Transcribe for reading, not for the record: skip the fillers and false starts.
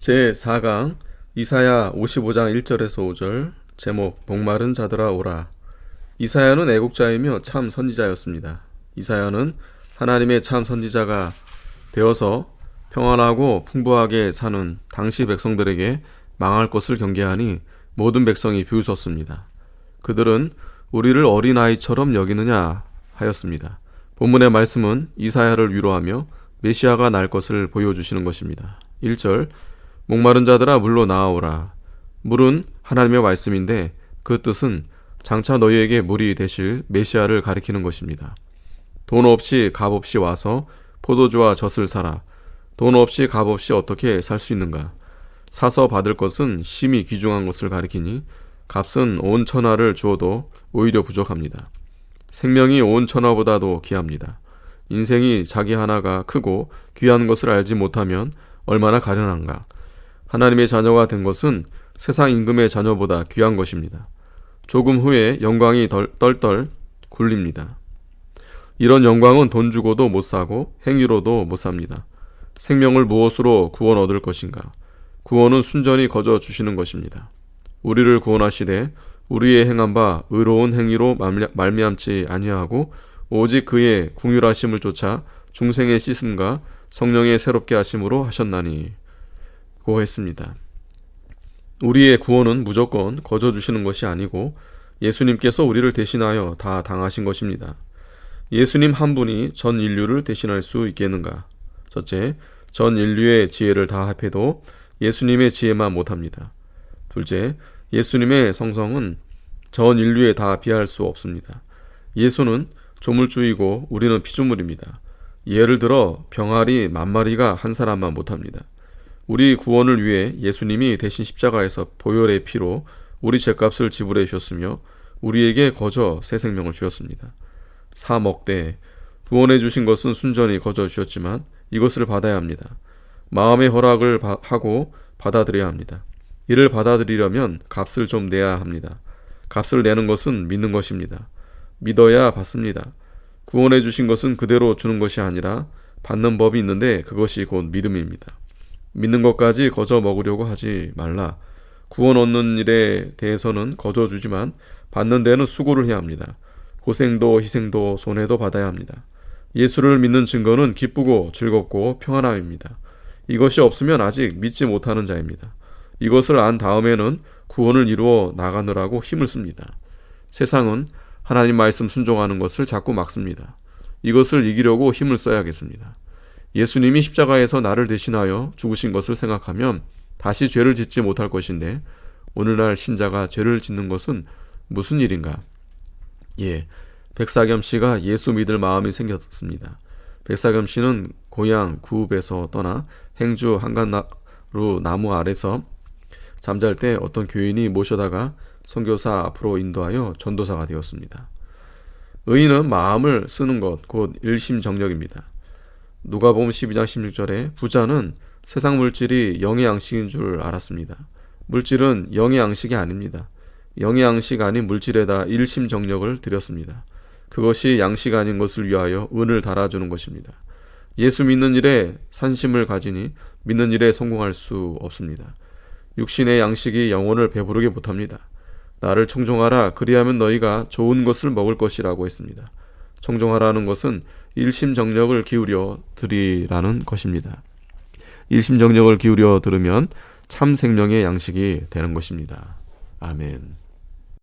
제4강 이사야 55장 1절에서 5절. 제목 목마른 자들아 오라. 이사야는 애국자이며 참 선지자였습니다. 이사야는 하나님의 참 선지자가 되어서 평안하고 풍부하게 사는 당시 백성들에게 망할 것을 경계하니 모든 백성이 비웃었습니다. 그들은 우리를 어린아이처럼 여기느냐 하였습니다. 본문의 말씀은 이사야를 위로하며 메시아가 날 것을 보여주시는 것입니다. 1절 목마른 자들아 물로 나아오라. 물은 하나님의 말씀인데 그 뜻은 장차 너희에게 물이 되실 메시아를 가리키는 것입니다. 돈 없이 값 없이 와서 포도주와 젖을 사라. 돈 없이 값 없이 어떻게 살 수 있는가? 사서 받을 것은 심히 귀중한 것을 가리키니 값은 온 천하를 주어도 오히려 부족합니다. 생명이 온 천하보다도 귀합니다. 인생이 자기 하나가 크고 귀한 것을 알지 못하면 얼마나 가련한가. 하나님의 자녀가 된 것은 세상 임금의 자녀보다 귀한 것입니다. 조금 후에 영광이 떨떨 굴립니다. 이런 영광은 돈 주고도 못 사고 행위로도 못 삽니다. 생명을 무엇으로 구원 얻을 것인가? 구원은 순전히 거저 주시는 것입니다. 우리를 구원하시되 우리의 행한 바 의로운 행위로 말미암지 아니하고 오직 그의 궁휼하심을 쫓아 중생의 씻음과 성령의 새롭게 하심으로 하셨나니 고 했습니다. 우리의 구원은 무조건 거저 주시는 것이 아니고 예수님께서 우리를 대신하여 다 당하신 것입니다. 예수님 한 분이 전 인류를 대신할 수 있겠는가? 첫째, 전 인류의 지혜를 다 합해도 예수님의 지혜만 못합니다. 둘째, 예수님의 성성은 전 인류에 다 비할 수 없습니다. 예수는 조물주이고 우리는 피조물입니다. 예를 들어 병아리 10,000마리가 한 사람만 못합니다. 우리 구원을 위해 예수님이 대신 십자가에서 보혈의 피로 우리 죄값을 지불해 주셨으며 우리에게 거저 새 생명을 주셨습니다. 사먹되 구원해 주신 것은 순전히 거저 주셨지만 이것을 받아야 합니다. 마음의 허락을 하고 받아들여야 합니다. 이를 받아들이려면 값을 좀 내야 합니다. 값을 내는 것은 믿는 것입니다. 믿어야 받습니다. 구원해 주신 것은 그대로 주는 것이 아니라 받는 법이 있는데 그것이 곧 믿음입니다. 믿는 것까지 거저 먹으려고 하지 말라. 구원 얻는 일에 대해서는 거저 주지만 받는 데는 수고를 해야 합니다. 고생도 희생도 손해도 받아야 합니다. 예수를 믿는 증거는 기쁘고 즐겁고 평안함입니다. 이것이 없으면 아직 믿지 못하는 자입니다. 이것을 안 다음에는 구원을 이루어 나가느라고 힘을 씁니다. 세상은 하나님 말씀 순종하는 것을 자꾸 막습니다. 이것을 이기려고 힘을 써야겠습니다. 예수님이 십자가에서 나를 대신하여 죽으신 것을 생각하면 다시 죄를 짓지 못할 것인데 오늘날 신자가 죄를 짓는 것은 무슨 일인가? 백사겸 씨가 예수 믿을 마음이 생겼습니다. 백사겸 씨는 고향 구읍에서 떠나 행주 한간나루 나무 아래서 잠잘 때 어떤 교인이 모셔다가 선교사 앞으로 인도하여 전도사가 되었습니다. 의인은 마음을 쓰는 것, 곧 일심정력입니다. 누가복음 12장 16절에 부자는 세상 물질이 영의 양식인 줄 알았습니다. 물질은 영의 양식이 아닙니다. 영의 양식 아닌 물질에다 일심정력을 드렸습니다. 그것이 양식 아닌 것을 위하여 은을 달아주는 것입니다. 예수 믿는 일에 산심을 가지니 믿는 일에 성공할 수 없습니다. 육신의 양식이 영혼을 배부르게 못합니다. 나를 청종하라 그리하면 너희가 좋은 것을 먹을 것이라고 했습니다. 청종하라는 것은 일심정력을 기울여 드리라는 것입니다. 일심정력을 기울여 들으면 참 생명의 양식이 되는 것입니다. 아멘.